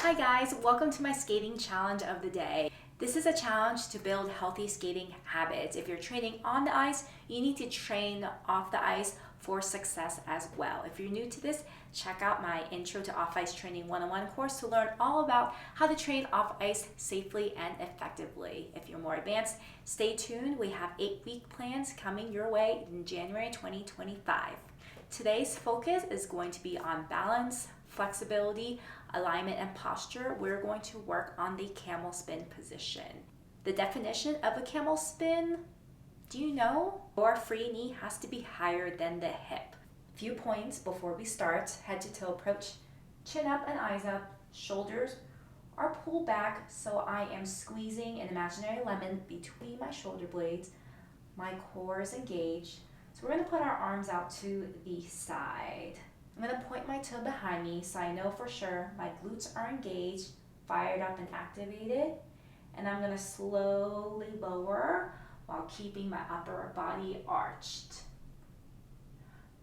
Hi guys, welcome to my skating challenge of the day. This is a challenge to build healthy skating habits. If you're training on the ice, you need to train off the ice for success as well. If you're new to this, check out my Intro to Off-Ice Training 101 course to learn all about how to train off ice safely and effectively. If you're more advanced, stay tuned. We have 8-week plans coming your way in January 2025. Today's focus is going to be on balance, flexibility, alignment, and posture. We're going to work on the camel spin position. The definition of a camel spin, do you know? Your free knee has to be higher than the hip. Few points before we start. Head to toe approach, chin up and eyes up, shoulders are pulled back so I am squeezing an imaginary lemon between my shoulder blades. My core is engaged. So we're going to put our arms out to the side. I'm going to point my toe behind me so I know for sure my glutes are engaged, fired up and activated. And I'm going to slowly lower while keeping my upper body arched.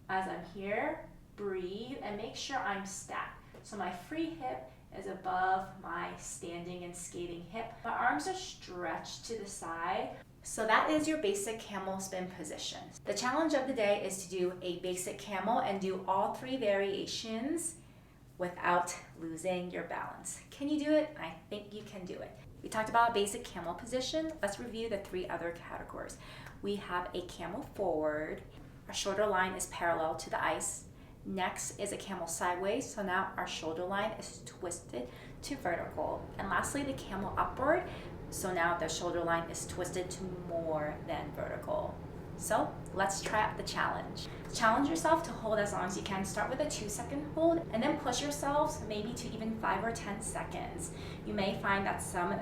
As I'm here, breathe and make sure I'm stacked. So my free hip is above my standing and skating hip. My arms are stretched to the side. So that is your basic camel spin position. The challenge of the day is to do a basic camel and do all 3 variations without losing your balance. Can you do it? I think you can do it. We talked about a basic camel position. Let's review the 3 other categories. We have a camel forward. Our shoulder line is parallel to the ice. Next is a camel sideways. So now our shoulder line is twisted to vertical. And lastly, the camel upward. So now the shoulder line is twisted to more than vertical. So let's try out the challenge. Challenge yourself to hold as long as you can. Start with a 2-second hold and then push yourselves maybe to even 5 or 10 seconds. You may find that some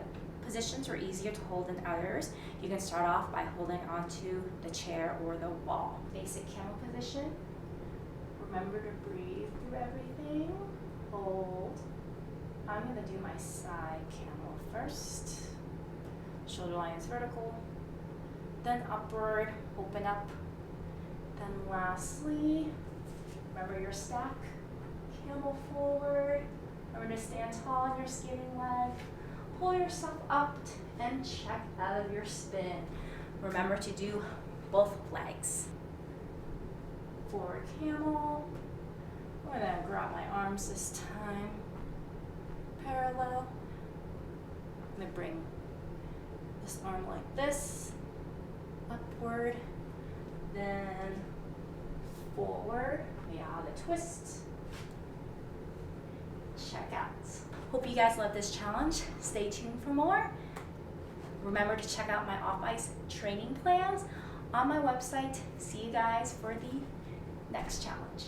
positions are easier to hold than others. You can start off by holding onto the chair or the wall. Basic camel position. Remember to breathe through everything. Hold. I'm going to do my side camel first. Shoulder line is vertical, then upward, open up, then lastly, remember your stack, camel forward, remember to stand tall on your skating leg, pull yourself up and check out of your spin. Remember to do both legs. Forward camel, I'm going to grab my arms this time, parallel, I'm going to bring this arm like this, upward, then forward. Yeah, the twist. Check out. Hope you guys love this challenge. Stay tuned for more. Remember to check out my off-ice training plans on my website. See you guys for the next challenge.